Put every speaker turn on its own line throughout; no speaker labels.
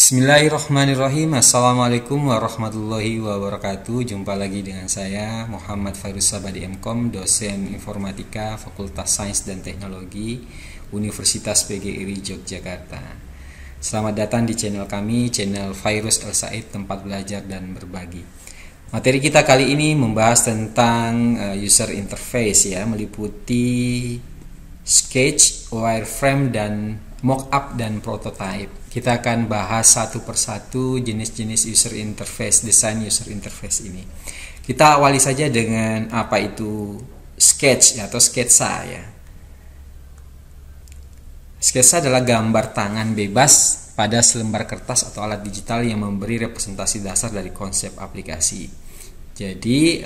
Bismillahirrahmanirrahim. Assalamualaikum warahmatullahi wabarakatuh. Jumpa lagi dengan saya Muhammad Fairuz Sabadi MKom, dosen informatika Fakultas Sains dan Teknologi Universitas PGRI Yogyakarta. Selamat datang di channel kami, channel Fairuz El Said, tempat belajar dan berbagi. Materi kita kali ini membahas tentang user interface ya, meliputi sketch, wireframe, dan mockup dan prototype. Kita akan bahas satu persatu jenis-jenis user interface, desain user interface ini. Kita awali saja dengan apa itu sketch atau sketsa ya. Sketsa adalah gambar tangan bebas pada selembar kertas atau alat digital yang memberi representasi dasar dari konsep aplikasi. Jadi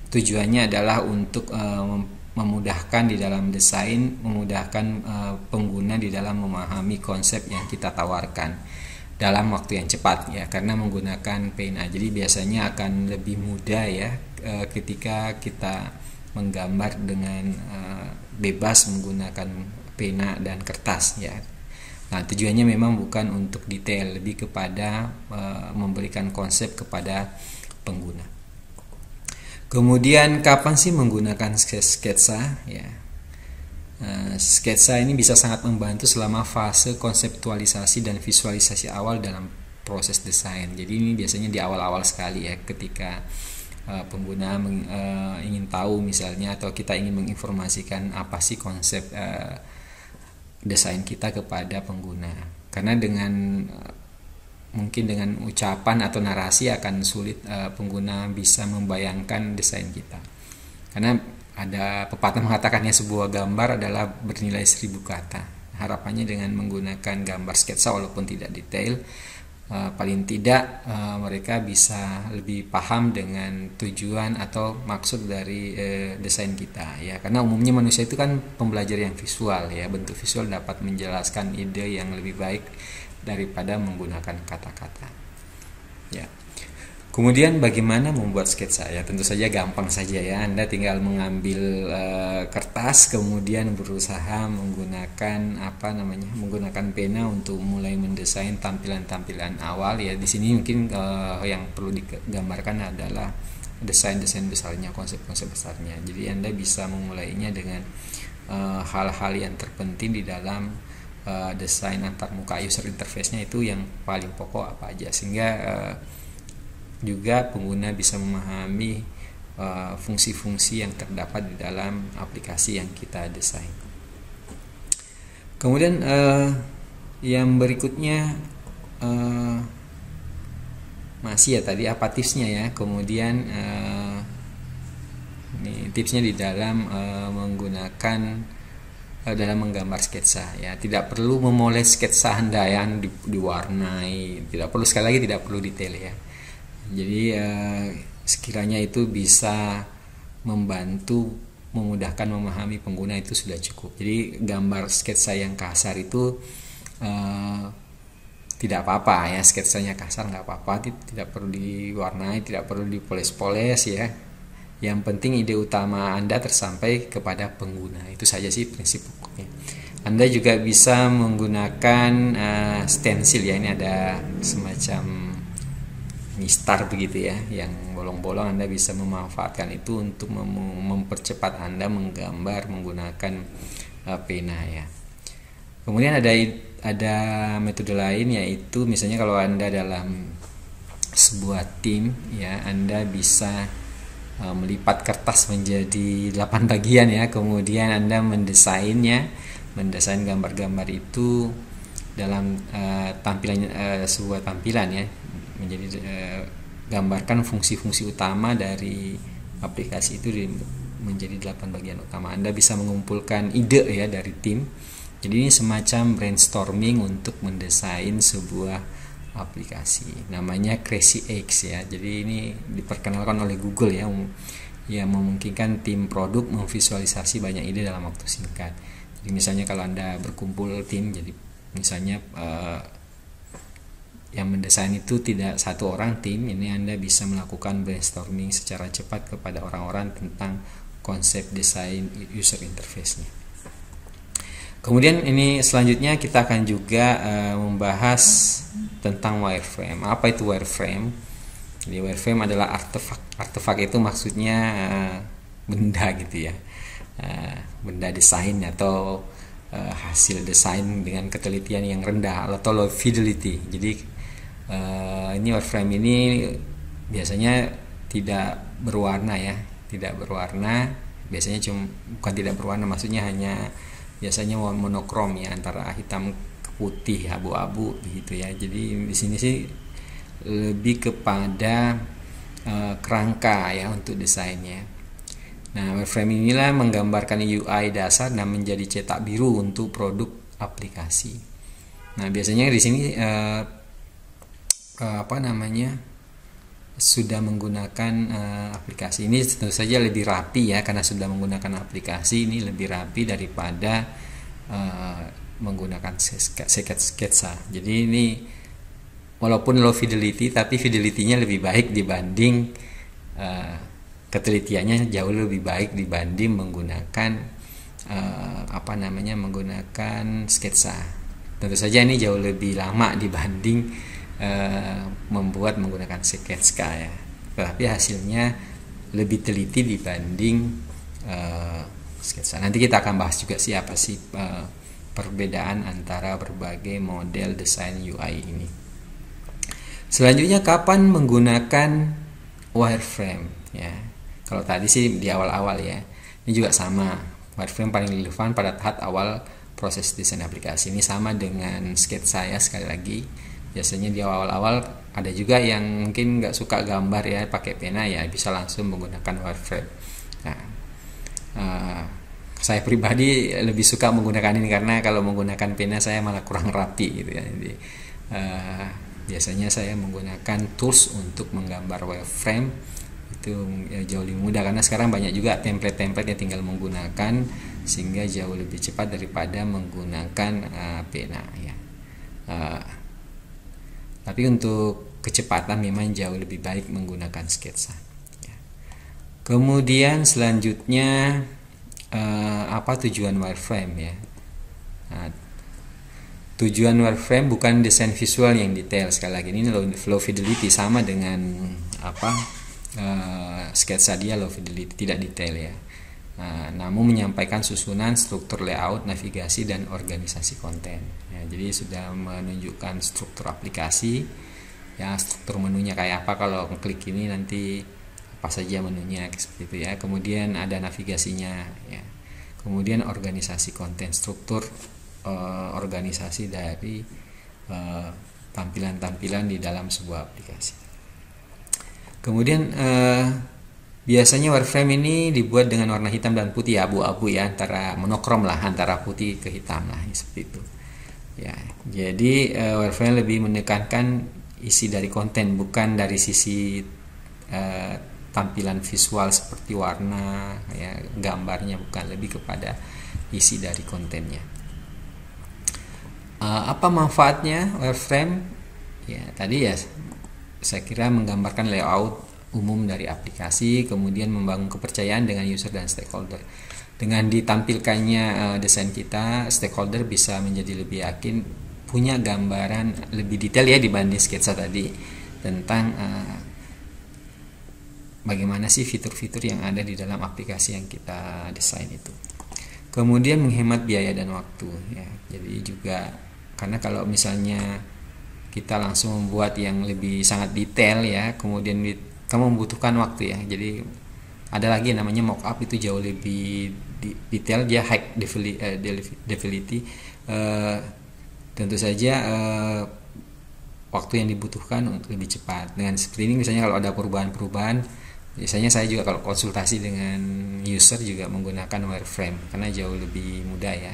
tujuannya adalah untuk memudahkan di dalam desain, memudahkan pengguna di dalam memahami konsep yang kita tawarkan dalam waktu yang cepat ya, karena menggunakan pena. Jadi biasanya akan lebih mudah ya ketika kita menggambar dengan bebas menggunakan pena dan kertas ya. Nah, tujuannya memang bukan untuk detail, lebih kepada memberikan konsep kepada pengguna. Kemudian kapan sih menggunakan sketsa ya? Sketsa ini bisa sangat membantu selama fase konseptualisasi dan visualisasi awal dalam proses desain. Jadi ini biasanya di awal-awal sekali ya, ketika pengguna ingin tahu misalnya, atau kita ingin menginformasikan apa sih konsep desain kita kepada pengguna. Karena mungkin dengan ucapan atau narasi akan sulit pengguna bisa membayangkan desain kita. Karena ada pepatah mengatakannya sebuah gambar adalah bernilai 1000 kata. Harapannya dengan menggunakan gambar sketsa walaupun tidak detail, paling tidak mereka bisa lebih paham dengan tujuan atau maksud dari desain kita ya. Karena umumnya manusia itu kan pembelajar yang visual ya, bentuk visual dapat menjelaskan ide yang lebih baik daripada menggunakan kata-kata ya. Kemudian bagaimana membuat sketsa ya? Tentu saja gampang saja ya. Anda tinggal mengambil kertas, kemudian berusaha menggunakan menggunakan pena untuk mulai mendesain tampilan-tampilan awal ya. Di sini mungkin yang perlu digambarkan adalah desain-desain besarnya, konsep-konsep besarnya. Jadi Anda bisa memulainya dengan hal-hal yang terpenting di dalam desain antarmuka user interface-nya, itu yang paling pokok apa aja, sehingga juga pengguna bisa memahami fungsi-fungsi yang terdapat di dalam aplikasi yang kita desain. Kemudian yang berikutnya masih ya tadi apa tipsnya ya. Kemudian ini tipsnya di dalam menggunakan dalam menggambar sketsa ya, tidak perlu memoles sketsa Anda yang diwarnai, tidak perlu, sekali lagi tidak perlu detail ya. Jadi sekiranya itu bisa membantu memudahkan memahami pengguna, itu sudah cukup. Jadi gambar sketsa yang kasar itu tidak apa-apa ya, sketsanya kasar nggak apa-apa, tidak perlu diwarnai, tidak perlu dipoles-poles ya. Yang penting ide utama Anda tersampai kepada pengguna. Itu saja sih prinsip pokoknya. Anda juga bisa menggunakan stensil ya. Ini ada semacam mistar begitu ya, yang bolong-bolong. Anda bisa memanfaatkan itu untuk mempercepat Anda menggambar menggunakan pena ya. Kemudian ada metode lain, yaitu misalnya kalau Anda dalam sebuah tim ya, Anda bisa melipat kertas menjadi 8 bagian ya, kemudian Anda mendesain gambar-gambar itu dalam sebuah tampilan ya, menjadi gambarkan fungsi-fungsi utama dari aplikasi itu menjadi 8 bagian utama. Anda bisa mengumpulkan ide ya dari tim. Jadi ini semacam brainstorming untuk mendesain sebuah aplikasi, namanya Crazy Eggs ya. Jadi ini diperkenalkan oleh Google ya, yang memungkinkan tim produk memvisualisasi banyak ide dalam waktu singkat. Jadi misalnya kalau Anda berkumpul tim, jadi misalnya yang mendesain itu tidak satu orang tim, ini Anda bisa melakukan brainstorming secara cepat kepada orang-orang tentang konsep desain user interface-nya. Kemudian ini selanjutnya kita akan juga membahas tentang wireframe. Apa itu wireframe? Jadi wireframe adalah artefak itu maksudnya benda gitu ya, benda desain atau hasil desain dengan ketelitian yang rendah atau low fidelity. Jadi ini wireframe ini biasanya tidak berwarna ya, tidak berwarna. Biasanya bukan tidak berwarna, maksudnya hanya biasanya monokrom ya, antara hitam ke putih, abu-abu gitu ya. Jadi di sini sih lebih kepada kerangka ya untuk desainnya. Nah, wireframe inilah menggambarkan UI dasar dan menjadi cetak biru untuk produk aplikasi. Nah, biasanya di sini sudah menggunakan aplikasi ini tentu saja lebih rapi ya, karena sudah menggunakan aplikasi ini lebih rapi daripada menggunakan sketsa. Jadi ini walaupun low fidelity, tapi fidelity-nya lebih baik dibanding ketelitiannya jauh lebih baik dibanding menggunakan menggunakan sketsa. Tentu saja ini jauh lebih lama dibanding membuat menggunakan sketsa ya. Tetapi hasilnya lebih teliti dibanding sketsa. Nanti kita akan bahas juga siapa sih perbedaan antara berbagai model desain UI ini. Selanjutnya, kapan menggunakan wireframe ya. Kalau tadi sih di awal-awal ya. Ini juga sama. Wireframe paling relevan pada tahap awal proses desain aplikasi. Ini sama dengan sketsa ya, sekali lagi. Biasanya di awal-awal ada juga yang mungkin nggak suka gambar ya, pakai pena ya, bisa langsung menggunakan wireframe. Nah, saya pribadi lebih suka menggunakan ini karena kalau menggunakan pena saya malah kurang rapi gitu ya. Jadi biasanya saya menggunakan tools untuk menggambar wireframe itu jauh lebih mudah, karena sekarang banyak juga template-template yang tinggal menggunakan, sehingga jauh lebih cepat daripada menggunakan pena ya. Tapi untuk kecepatan memang jauh lebih baik menggunakan sketsa ya. Kemudian selanjutnya apa tujuan wireframe ya? Nah, tujuan wireframe bukan desain visual yang detail. Sekali lagi, ini low fidelity, sama dengan sketsa dia low fidelity, tidak detail ya. Namun menyampaikan susunan, struktur layout, navigasi, dan organisasi konten ya. Jadi sudah menunjukkan struktur aplikasi ya, struktur menunya kayak apa, kalau klik ini nanti apa saja menunya seperti itu ya. Kemudian ada navigasinya ya. Kemudian organisasi konten, struktur organisasi dari tampilan-tampilan di dalam sebuah aplikasi. Kemudian biasanya wireframe ini dibuat dengan warna hitam dan putih, abu-abu ya, antara monokrom lah, antara putih ke hitam lah, seperti itu ya. Jadi wireframe lebih menekankan isi dari konten, bukan dari sisi tampilan visual seperti warna ya, gambarnya, bukan, lebih kepada isi dari kontennya. Apa manfaatnya wireframe? Ya, tadi ya saya kira menggambarkan layout umum dari aplikasi, kemudian membangun kepercayaan dengan user dan stakeholder. Dengan ditampilkannya desain kita, stakeholder bisa menjadi lebih yakin, punya gambaran lebih detail ya dibanding sketsa tadi, tentang bagaimana sih fitur-fitur yang ada di dalam aplikasi yang kita desain itu. Kemudian menghemat biaya dan waktu ya. Jadi juga karena kalau misalnya kita langsung membuat yang lebih sangat detail ya, kemudian kamu membutuhkan waktu ya. Jadi ada lagi yang namanya mockup, itu jauh lebih detail, dia high fidelity. Tentu saja waktu yang dibutuhkan lebih cepat. Dengan seperti ini misalnya kalau ada perubahan-perubahan, biasanya saya juga kalau konsultasi dengan user juga menggunakan wireframe karena jauh lebih mudah ya,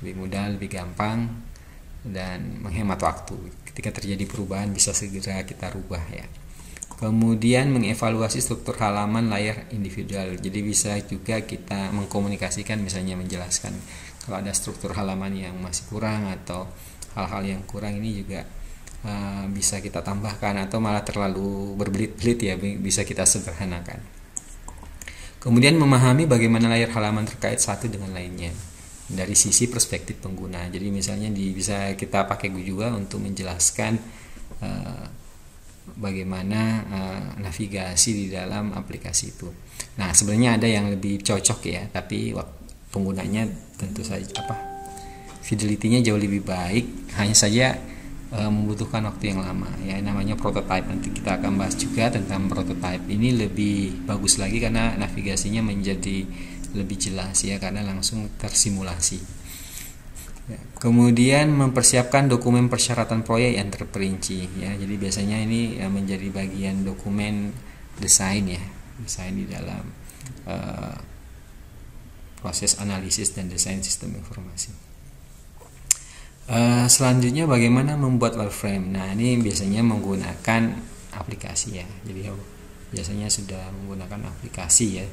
lebih mudah, lebih gampang, dan menghemat waktu. Ketika terjadi perubahan bisa segera kita rubah ya. Kemudian mengevaluasi struktur halaman layar individual. Jadi bisa juga kita mengkomunikasikan, misalnya menjelaskan kalau ada struktur halaman yang masih kurang atau hal-hal yang kurang, ini juga bisa kita tambahkan, atau malah terlalu berbelit-belit ya, bisa kita sederhanakan. Kemudian memahami bagaimana layar halaman terkait satu dengan lainnya. dari sisi perspektif pengguna. Jadi misalnya bisa kita pakai juga untuk menjelaskan bagaimana navigasi di dalam aplikasi itu. Nah, sebenarnya ada yang lebih cocok ya, tapi penggunanya tentu saja fidelity-nya jauh lebih baik, hanya saja membutuhkan waktu yang lama ya, namanya prototype. Nanti kita akan bahas juga tentang prototype. Ini lebih bagus lagi karena navigasinya menjadi lebih jelas ya, karena langsung tersimulasi ya. Kemudian mempersiapkan dokumen persyaratan proyek yang terperinci ya, jadi biasanya ini menjadi bagian dokumen desain ya, desain di dalam proses analisis dan desain sistem informasi. Selanjutnya bagaimana membuat wireframe. Nah, ini biasanya menggunakan aplikasi ya, jadi biasanya sudah menggunakan aplikasi ya.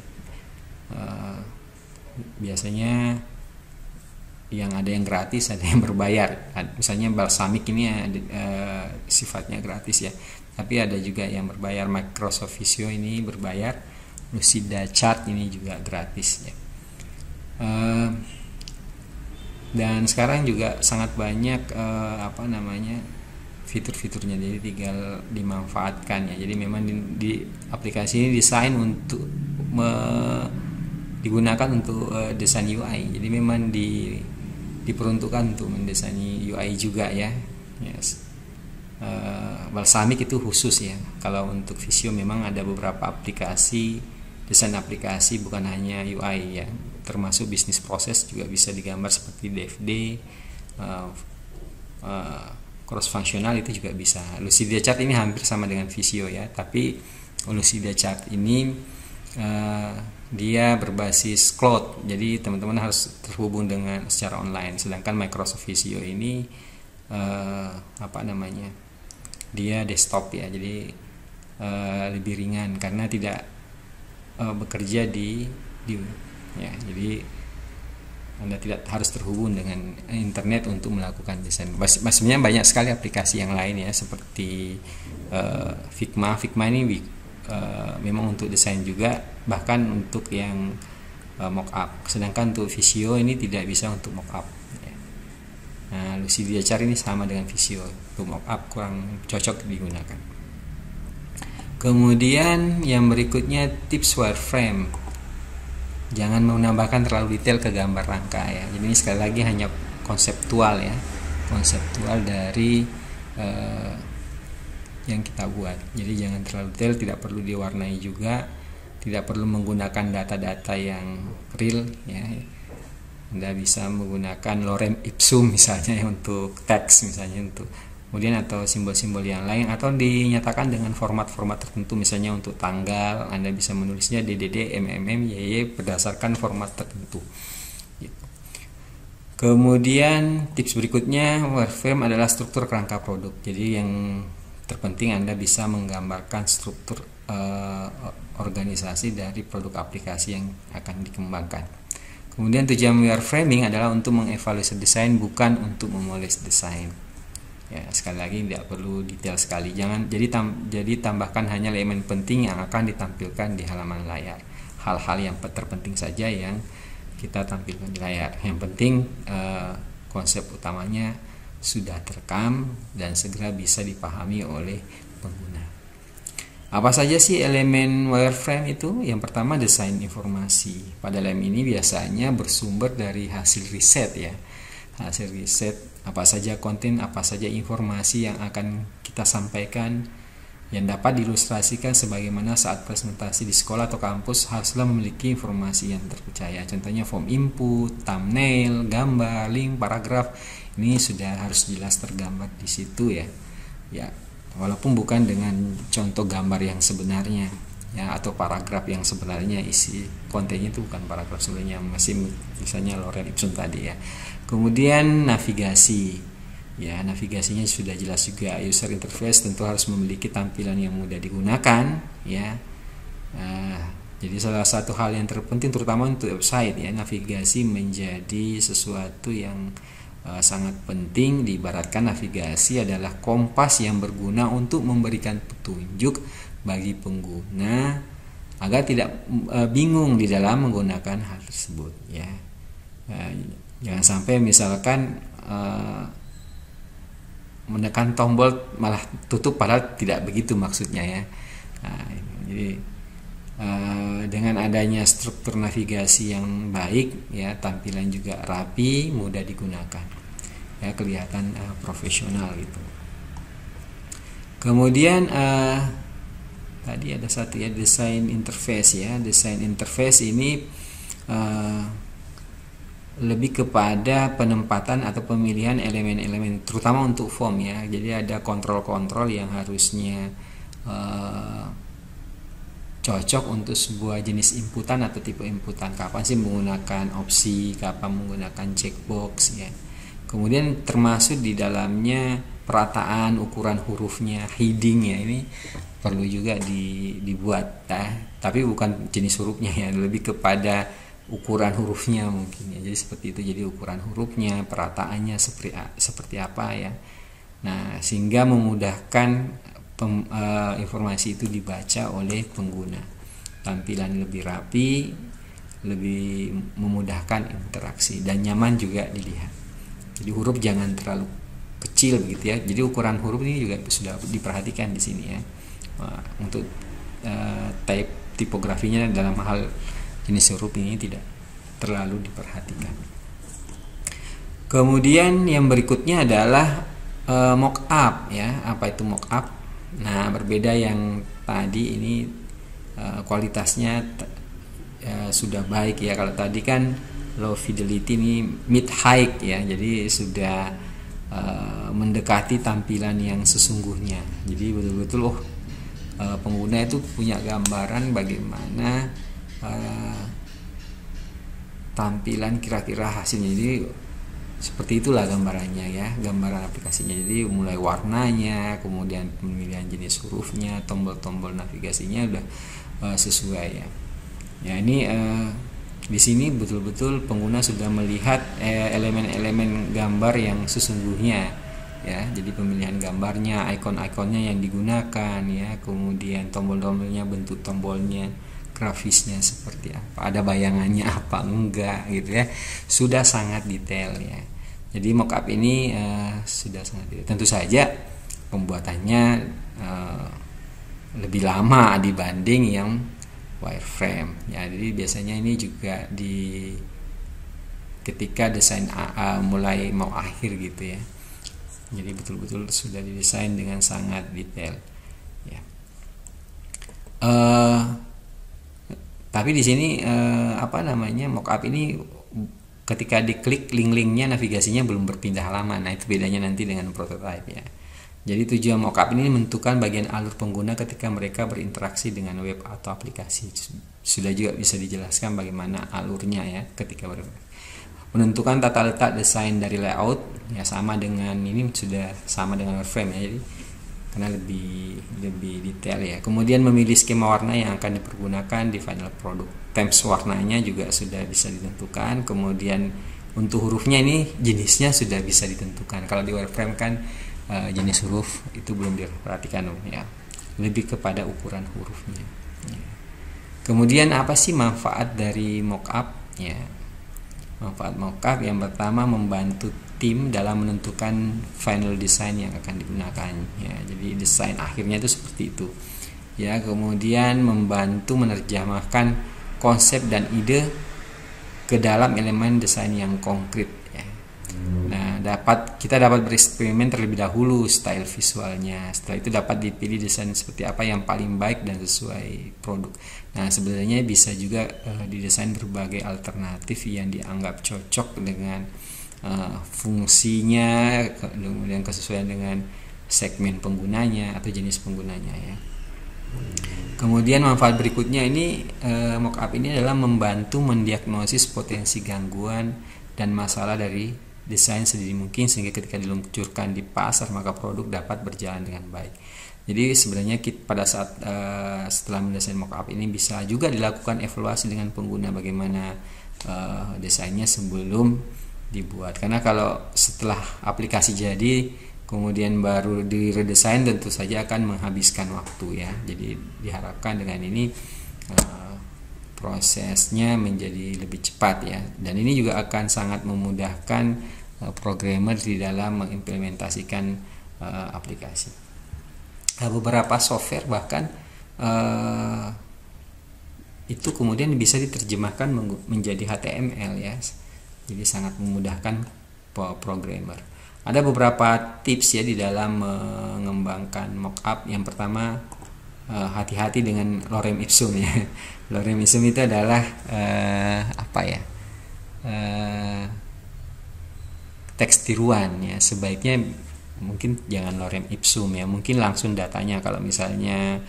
Biasanya yang ada yang gratis, ada yang berbayar. Misalnya Balsamiq ini sifatnya gratis ya, tapi ada juga yang berbayar. Microsoft Visio ini berbayar, Lucida Chart ini juga gratis ya. Dan sekarang juga sangat banyak fitur-fiturnya, jadi tinggal dimanfaatkan ya. Jadi memang di aplikasi ini desain untuk digunakan untuk desain UI. Jadi memang diperuntukkan untuk mendesain UI juga ya. Yes. Balsamiq itu khusus ya. Kalau untuk Visio memang ada beberapa aplikasi, desain aplikasi bukan hanya UI ya, termasuk bisnis proses juga bisa digambar seperti DFD, cross functional itu juga bisa. Lucida Chart ini hampir sama dengan Visio ya, tapi Lucida Chart ini dia berbasis cloud, jadi teman-teman harus terhubung dengan secara online. Sedangkan Microsoft Visio ini dia desktop ya, jadi lebih ringan karena tidak bekerja di ya, jadi Anda tidak harus terhubung dengan internet untuk melakukan desain. Maksudnya banyak sekali aplikasi yang lain ya, seperti Figma ini memang untuk desain juga, bahkan untuk yang mockup. Sedangkan untuk Visio ini tidak bisa untuk mockup ya. Nah, Lucida Chart ini sama dengan Visio, untuk mockup kurang cocok digunakan. Kemudian yang berikutnya tips wireframe. Jangan menambahkan terlalu detail ke gambar rangka ya. Jadi ini sekali lagi hanya konseptual ya, konseptual dari yang kita buat. Jadi jangan terlalu detail, tidak perlu diwarnai juga, tidak perlu menggunakan data-data yang real ya. Anda bisa menggunakan lorem ipsum misalnya untuk teks misalnya, untuk kemudian atau simbol-simbol yang lain, atau dinyatakan dengan format-format tertentu. Misalnya untuk tanggal Anda bisa menulisnya DDD, MMM, YY berdasarkan format tertentu gitu. Kemudian tips berikutnya, wireframe adalah struktur kerangka produk. Jadi yang terpenting Anda bisa menggambarkan struktur organisasi dari produk aplikasi yang akan dikembangkan. Kemudian tujuan wireframing adalah untuk mengevaluasi desain, bukan untuk memoles desain. Ya, sekali lagi tidak perlu detail sekali. Jadi tambahkan hanya elemen penting yang akan ditampilkan di halaman layar. Hal-hal yang terpenting saja yang kita tampilkan di layar. Yang penting konsep utamanya sudah terekam dan segera bisa dipahami oleh pengguna. Apa saja sih elemen wireframe itu? Yang pertama, desain informasi. Pada elemen ini biasanya bersumber dari hasil riset ya. Hasil riset, apa saja konten, apa saja informasi yang akan kita sampaikan, yang dapat diilustrasikan sebagaimana saat presentasi di sekolah atau kampus haruslah memiliki informasi yang terpercaya. Contohnya form input, thumbnail, gambar, link, paragraf, ini sudah harus jelas tergambar di situ ya. Ya, walaupun bukan dengan contoh gambar yang sebenarnya ya, atau paragraf yang sebenarnya isi kontennya itu bukan paragraf sebenarnya, masih misalnya lorem ipsum tadi ya. Kemudian navigasi ya, navigasinya sudah jelas juga. User interface tentu harus memiliki tampilan yang mudah digunakan ya. Jadi salah satu hal yang terpenting terutama untuk website ya, navigasi menjadi sesuatu yang sangat penting. Diibaratkan navigasi adalah kompas yang berguna untuk memberikan petunjuk bagi pengguna agar tidak bingung di dalam menggunakan hal tersebut ya. Jangan sampai misalkan menekan tombol malah tutup, padahal tidak begitu maksudnya ya. Nah, jadi dengan adanya struktur navigasi yang baik ya, tampilan juga rapi, mudah digunakan ya, kelihatan profesional gitu. Kemudian tadi ada satu ya, desain interface ya. Desain interface ini lebih kepada penempatan atau pemilihan elemen-elemen, terutama untuk form ya. Jadi ada kontrol-kontrol yang harusnya cocok untuk sebuah jenis inputan atau tipe inputan. Kapan sih menggunakan opsi, kapan menggunakan checkbox ya. Kemudian termasuk di dalamnya perataan, ukuran hurufnya, heading ya, ini perlu juga dibuat ya. Tapi bukan jenis hurufnya ya, lebih kepada ukuran hurufnya mungkin ya. Jadi seperti itu, jadi ukuran hurufnya, perataannya seperti apa ya. Nah, sehingga memudahkan informasi itu dibaca oleh pengguna. Tampilan lebih rapi, lebih memudahkan interaksi dan nyaman juga dilihat. Jadi huruf jangan terlalu kecil begitu ya. Jadi ukuran huruf ini juga sudah diperhatikan di sini ya. Untuk tipografinya dalam hal jenis huruf ini tidak terlalu diperhatikan. Kemudian yang berikutnya adalah mockup ya. Apa itu mockup? Nah, berbeda yang tadi ini kualitasnya sudah baik ya. Kalau tadi kan low fidelity, ini mid high ya. Jadi sudah mendekati tampilan yang sesungguhnya. Jadi betul-betul pengguna itu punya gambaran bagaimana tampilan kira-kira hasilnya. Jadi seperti itulah gambarannya ya, gambaran aplikasinya. Jadi mulai warnanya, kemudian pemilihan jenis hurufnya, tombol-tombol navigasinya udah sesuai ya. Ya ini di sini betul-betul pengguna sudah melihat elemen-elemen gambar yang sesungguhnya ya. Jadi pemilihan gambarnya, ikon-ikonnya yang digunakan ya, kemudian tombol-tombolnya, bentuk tombolnya, grafisnya seperti apa, ada bayangannya apa enggak gitu ya, sudah sangat detail ya. Jadi mockup ini sudah sangat detail. Tentu saja pembuatannya lebih lama dibanding yang wireframe ya. Jadi biasanya ini juga ketika desain mulai mau akhir gitu ya. Jadi betul-betul sudah didesain dengan sangat detail ya. Tapi di sini mockup ini ketika diklik link-linknya, navigasinya belum berpindah halaman. Nah, itu bedanya nanti dengan prototype ya. Jadi tujuan mockup ini menentukan bagian alur pengguna ketika mereka berinteraksi dengan web atau aplikasi. Sudah juga bisa dijelaskan bagaimana alurnya ya ketika menentukan tata letak desain dari layout ya, sama dengan ini sudah sama dengan wireframe ya. Jadi karena lebih detail ya. Kemudian memilih skema warna yang akan dipergunakan di final product. Themes warnanya juga sudah bisa ditentukan. Kemudian untuk hurufnya ini jenisnya sudah bisa ditentukan. Kalau di wireframe kan jenis huruf itu belum diperhatikan ya. Lebih kepada ukuran hurufnya. Ya. Kemudian apa sih manfaat dari mockup ya? Manfaat mockup yang pertama, membantu tim dalam menentukan final design yang akan digunakan ya. Jadi desain akhirnya itu seperti itu ya. Kemudian membantu menerjemahkan konsep dan ide ke dalam elemen desain yang konkret ya. Nah, kita dapat bereksperimen terlebih dahulu style visualnya. Setelah itu dapat dipilih desain seperti apa yang paling baik dan sesuai produk. Nah, sebenarnya bisa juga didesain berbagai alternatif yang dianggap cocok dengan fungsinya, kemudian kesesuaian dengan segmen penggunanya atau jenis penggunanya ya. Kemudian manfaat berikutnya ini mockup ini adalah membantu mendiagnosis potensi gangguan dan masalah dari desain sedini mungkin, sehingga ketika diluncurkan di pasar maka produk dapat berjalan dengan baik. Jadi sebenarnya pada saat setelah mendesain mockup ini bisa juga dilakukan evaluasi dengan pengguna bagaimana desainnya sebelum dibuat. Karena kalau setelah aplikasi jadi kemudian baru diredesain, tentu saja akan menghabiskan waktu ya. Jadi diharapkan dengan ini prosesnya menjadi lebih cepat ya. Dan ini juga akan sangat memudahkan programmer di dalam mengimplementasikan aplikasi. Beberapa software bahkan itu kemudian bisa diterjemahkan menjadi HTML ya. Jadi sangat memudahkan programmer. Ada beberapa tips ya di dalam mengembangkan mockup. Yang pertama, hati-hati dengan lorem ipsum ya. Lorem ipsum itu adalah teks tiruan ya. Sebaiknya mungkin jangan lorem ipsum ya, mungkin langsung datanya. Kalau misalnya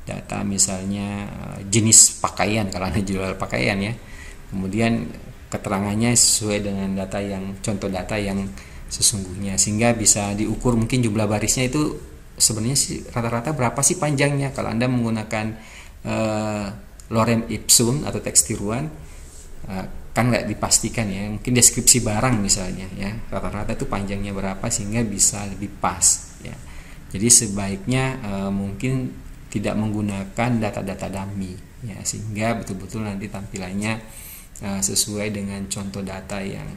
data misalnya jenis pakaian, kalau Anda jual pakaian ya, kemudian keterangannya sesuai dengan data yang contoh data yang sesungguhnya, sehingga bisa diukur mungkin jumlah barisnya itu sebenarnya sih rata-rata berapa sih panjangnya. Kalau Anda menggunakan lorem ipsum atau teks tiruan, kan nggak dipastikan ya, mungkin deskripsi barang misalnya ya, rata-rata itu panjangnya berapa sehingga bisa lebih pas ya. Jadi sebaiknya mungkin tidak menggunakan data-data dummy ya, sehingga betul-betul nanti tampilannya sesuai dengan contoh data yang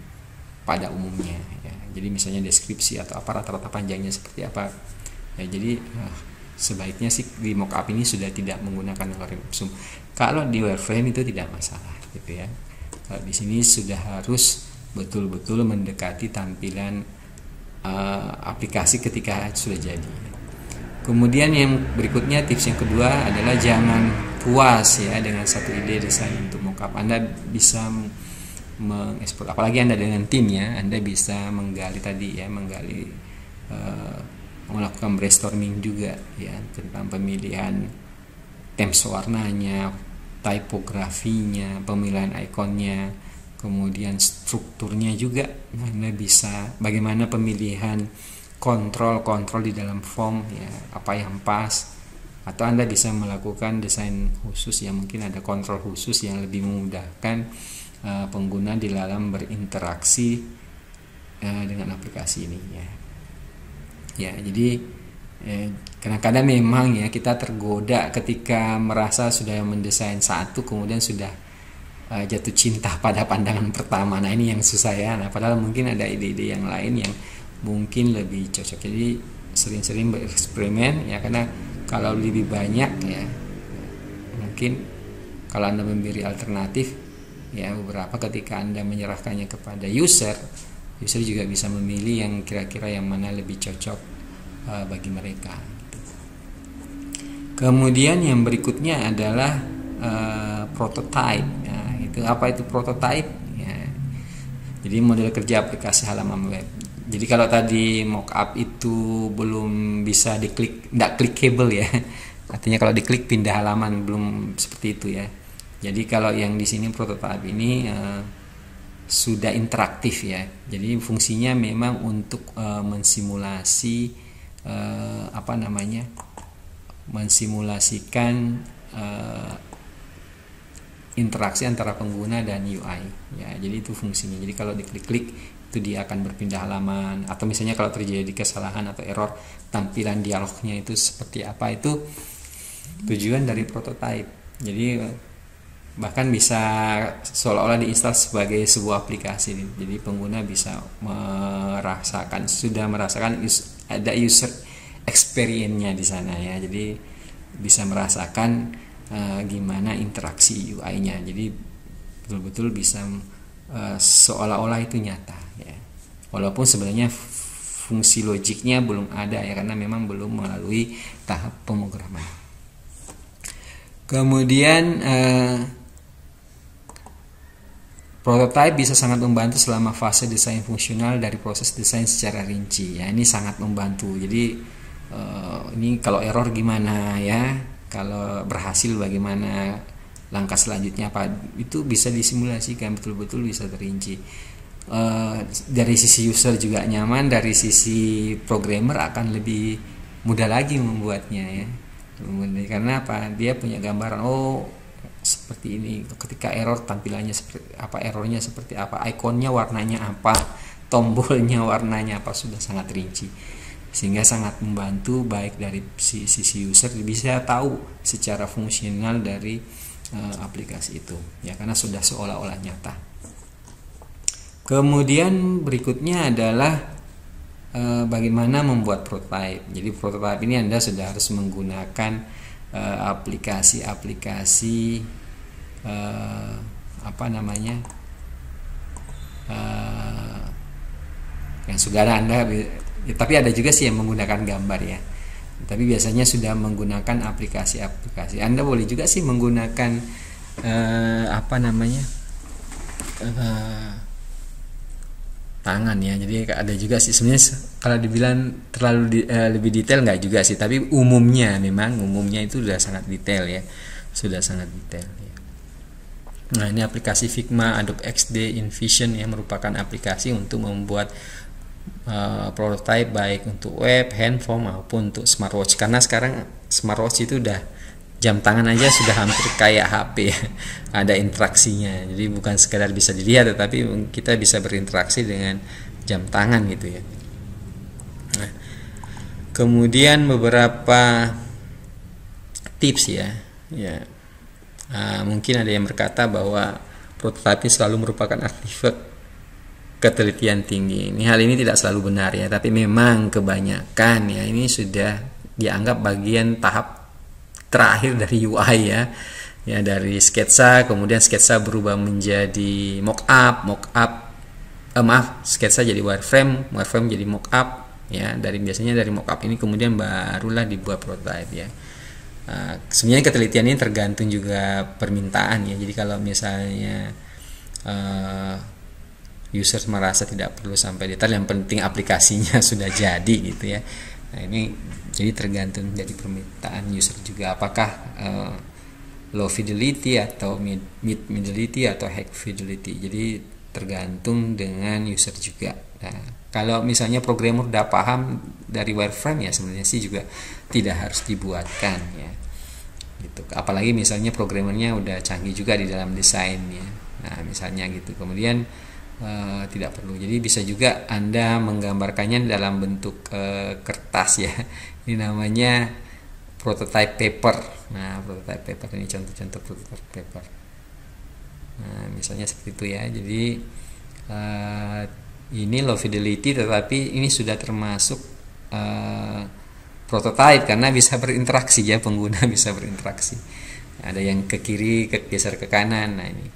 pada umumnya ya. Jadi misalnya deskripsi atau apa rata-rata panjangnya seperti apa ya. Jadi sebaiknya sih di mockup ini sudah tidak menggunakan lorem ipsum. Kalau di wireframe itu tidak masalah gitu ya. Kalau di sini sudah harus betul-betul mendekati tampilan aplikasi ketika sudah jadi. Kemudian yang berikutnya, tips yang kedua adalah jangan puas ya dengan satu ide desain untuk mockup. Anda bisa mengekspor, apalagi Anda dengan tim ya, Anda bisa menggali tadi ya, melakukan brainstorming juga ya tentang pemilihan themes warnanya, tipografinya, pemilihan ikonnya, kemudian strukturnya juga. Anda bisa bagaimana pemilihan kontrol di dalam form ya, apa yang pas, atau Anda bisa melakukan desain khusus ya, mungkin ada kontrol khusus yang lebih memudahkan pengguna di dalam berinteraksi dengan aplikasi ini ya. Ya, jadi kadang-kadang memang ya kita tergoda ketika merasa sudah mendesain satu kemudian sudah jatuh cinta pada pandangan pertama. Nah, ini yang susah ya. Nah, padahal mungkin ada ide-ide yang lain yang mungkin lebih cocok. Jadi sering-sering bereksperimen ya, karena kalau lebih banyak ya, mungkin kalau Anda memberi alternatif ya beberapa, ketika Anda menyerahkannya kepada user juga bisa memilih yang kira-kira yang mana lebih cocok bagi mereka. Kemudian yang berikutnya adalah prototype. Nah, itu apa itu prototype ya? Jadi model kerja aplikasi halaman web. Jadi kalau tadi mockup itu belum bisa diklik, tidak clickable ya. Artinya kalau diklik pindah halaman, belum seperti itu ya. Jadi kalau yang di sini prototype ini sudah interaktif ya. Jadi fungsinya memang untuk mensimulasi mensimulasikan interaksi antara pengguna dan UI ya. Jadi itu fungsinya. Jadi kalau diklik-klik itu dia akan berpindah halaman, atau misalnya kalau terjadi kesalahan atau error, tampilan dialognya itu seperti apa, itu tujuan dari prototype. Jadi bahkan bisa seolah-olah diinstal sebagai sebuah aplikasi. Jadi pengguna bisa sudah merasakan ada user experience-nya di sana ya. Jadi bisa merasakan gimana interaksi UI-nya. Jadi betul-betul bisa seolah-olah itu nyata ya. Walaupun sebenarnya fungsi logiknya belum ada ya, karena memang belum melalui tahap pemrograman. Kemudian prototype bisa sangat membantu selama fase desain fungsional dari proses desain secara rinci ya. Ini sangat membantu. Jadi ini kalau error gimana ya, kalau berhasil bagaimana, langkah selanjutnya apa, itu bisa disimulasikan, betul-betul bisa terinci. Dari sisi user juga nyaman, dari sisi programmer akan lebih mudah lagi membuatnya ya. Karena apa? Dia punya gambaran, oh seperti ini, ketika error tampilannya seperti apa, errornya seperti apa, ikonnya warnanya apa, tombolnya warnanya apa, sudah sangat rinci, sehingga sangat membantu baik dari sisi user bisa tahu secara fungsional dari aplikasi itu ya, karena sudah seolah-olah nyata. Kemudian berikutnya adalah bagaimana membuat prototype. Jadi prototype ini Anda sudah harus menggunakan aplikasi-aplikasi yang sudah Anda, tapi ada juga sih yang menggunakan gambar ya. Tapi biasanya sudah menggunakan aplikasi-aplikasi. Anda boleh juga sih menggunakan tangan ya. Jadi ada juga sih sebenarnya, kalau dibilang terlalu lebih detail nggak juga sih. Tapi umumnya itu sudah sangat detail ya. Sudah sangat detail ya. Nah, ini aplikasi Figma, Adobe XD, InVision yang merupakan aplikasi untuk membuat prototype baik untuk web, handphone maupun untuk smartwatch. Karena sekarang smartwatch itu udah, jam tangan aja sudah hampir kayak HP ya. Ada interaksinya. Jadi bukan sekedar bisa dilihat, tetapi kita bisa berinteraksi dengan jam tangan gitu ya. Nah, kemudian beberapa tips ya. Mungkin ada yang berkata bahwa prototype selalu merupakan artefak ketelitian tinggi. Hal ini tidak selalu benar ya, tapi memang kebanyakan ya ini sudah dianggap bagian tahap terakhir dari UI ya. Ya, dari sketsa, kemudian sketsa berubah menjadi sketsa jadi wireframe jadi mockup ya. Biasanya dari mockup ini kemudian barulah dibuat prototype ya. Sebenarnya ketelitian ini tergantung juga permintaan ya. Jadi kalau misalnya user merasa tidak perlu sampai detail, yang penting aplikasinya sudah jadi gitu ya. Nah, ini jadi tergantung dari permintaan user juga, apakah low fidelity atau mid fidelity atau high fidelity. Jadi tergantung dengan user juga. Nah, kalau misalnya programmer udah paham dari wireframe ya sebenarnya sih juga tidak harus dibuatkan ya. Gitu. Apalagi misalnya programmernya udah canggih juga di dalam desainnya. Nah, misalnya gitu. Kemudian tidak perlu. Jadi bisa juga Anda menggambarkannya dalam bentuk kertas ya. Ini namanya prototype paper. Nah, prototype paper ini contoh-contoh prototype paper. Nah, misalnya seperti itu ya. Jadi ini low fidelity, tetapi ini sudah termasuk prototype karena bisa berinteraksi ya, pengguna bisa berinteraksi. Ada yang ke kiri, geser ke kanan. Nah, ini.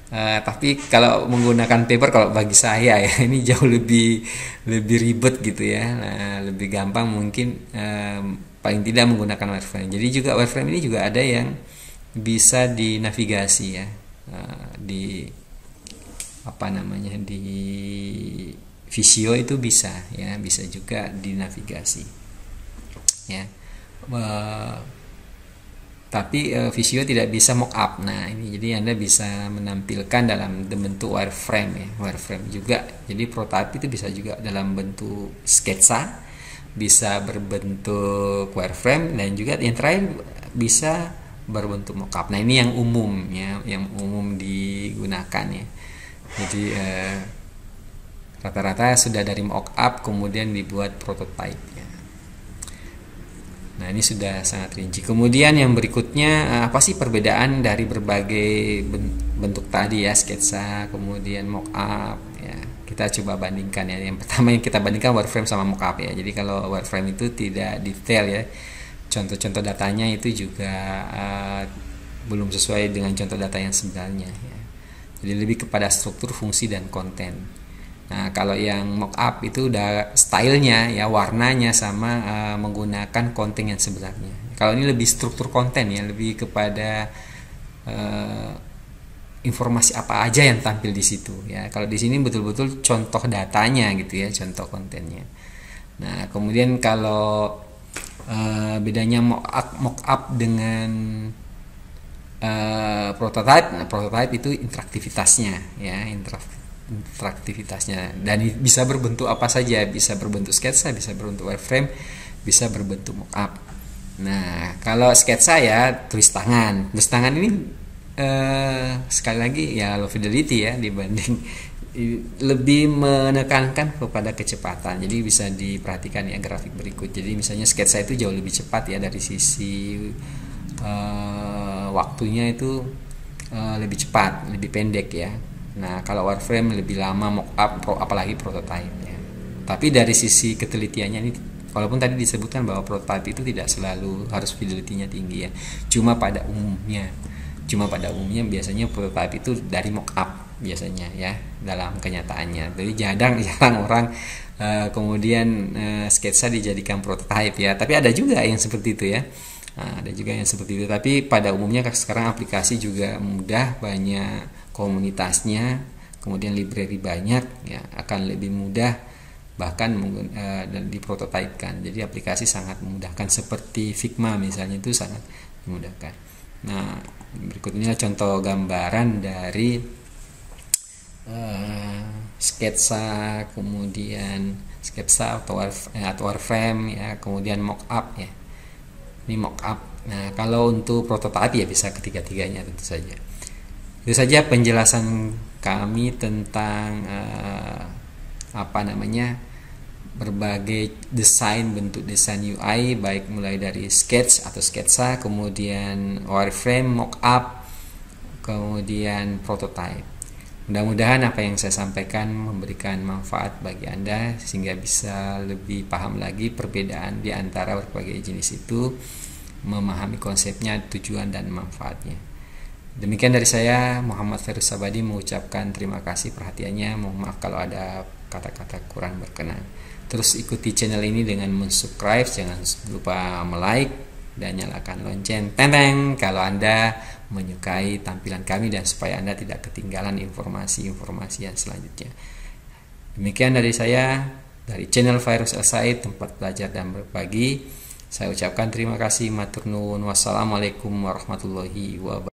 Tapi kalau menggunakan paper, kalau bagi saya ya ini jauh lebih ribet gitu ya. Nah, lebih gampang mungkin paling tidak menggunakan wireframe. Jadi juga wireframe ini juga ada yang bisa dinavigasi ya, di Visio itu bisa ya, bisa juga dinavigasi ya. Tapi Visio tidak bisa mockup. Nah, ini jadi Anda bisa menampilkan dalam bentuk wireframe ya, wireframe juga. Jadi prototype itu bisa juga dalam bentuk sketsa, bisa berbentuk wireframe, dan juga yang terakhir bisa berbentuk mockup. Nah, ini yang umum ya, yang umum digunakan ya. Jadi rata-rata sudah dari mockup kemudian dibuat prototype ya. Nah, ini sudah sangat rinci. Kemudian yang berikutnya, apa sih perbedaan dari berbagai bentuk tadi ya, sketsa, kemudian mockup ya. Kita coba bandingkan ya. Yang pertama yang kita bandingkan wireframe sama mockup ya. Jadi kalau wireframe itu tidak detail ya. Contoh-contoh datanya itu juga belum sesuai dengan contoh data yang sebenarnya ya. Jadi lebih kepada struktur, fungsi, dan konten. Nah, kalau yang mockup itu udah stylenya ya, warnanya sama menggunakan konten yang sebenarnya. Kalau ini lebih struktur konten ya, lebih kepada informasi apa aja yang tampil di situ ya. Kalau di sini betul-betul contoh datanya gitu ya, contoh kontennya. Nah, kemudian kalau bedanya mockup dengan prototype, nah, prototype itu interaktivitasnya ya, interaktivitasnya, dan bisa berbentuk apa saja, bisa berbentuk sketsa, bisa berbentuk wireframe, bisa berbentuk mockup. Nah, kalau sketsa ya tulis tangan ini sekali lagi ya low fidelity ya, dibanding lebih menekankan kepada kecepatan. Jadi bisa diperhatikan ya grafik berikut. Jadi misalnya sketsa itu jauh lebih cepat ya dari sisi waktunya itu lebih cepat, lebih pendek ya. Nah, kalau wireframe lebih lama mockup, apalagi prototype ya. Tapi dari sisi ketelitiannya ini, walaupun tadi disebutkan bahwa prototype itu tidak selalu harus fidelity-nya tinggi ya. Cuma pada umumnya biasanya prototype itu dari mockup biasanya ya dalam kenyataannya. Jadi jarang orang kemudian sketsa dijadikan prototype ya. Tapi ada juga yang seperti itu ya. Nah, ada juga yang seperti itu. Tapi pada umumnya sekarang aplikasi juga mudah, banyak komunitasnya, kemudian library banyak ya, akan lebih mudah bahkan diprototipekan. Jadi aplikasi sangat memudahkan, seperti Figma misalnya itu sangat memudahkan. Nah, berikut ini contoh gambaran dari sketsa, kemudian sketsa atau wireframe ya, kemudian mockup ya. Ini mockup. Nah, kalau untuk prototype ya bisa ketiga-tiganya tentu saja. Itu saja penjelasan kami tentang berbagai bentuk desain UI, baik mulai dari sketch atau sketsa, kemudian wireframe, mockup, kemudian prototype. Mudah-mudahan apa yang saya sampaikan memberikan manfaat bagi Anda sehingga bisa lebih paham lagi perbedaan di antara berbagai jenis itu, memahami konsepnya, tujuan dan manfaatnya. Demikian dari saya, Muhammad Ferus Sabadi, mengucapkan terima kasih perhatiannya. Mohon maaf kalau ada kata-kata kurang berkenan. Terus ikuti channel ini dengan subscribe, jangan lupa like dan nyalakan lonceng teng kalau Anda menyukai tampilan kami dan supaya Anda tidak ketinggalan informasi-informasi yang selanjutnya. Demikian dari saya, dari channel Fairuz El-Said, tempat belajar dan berbagi. Saya ucapkan terima kasih, matur nuwun, wassalamualaikum warahmatullahi wabarakatuh.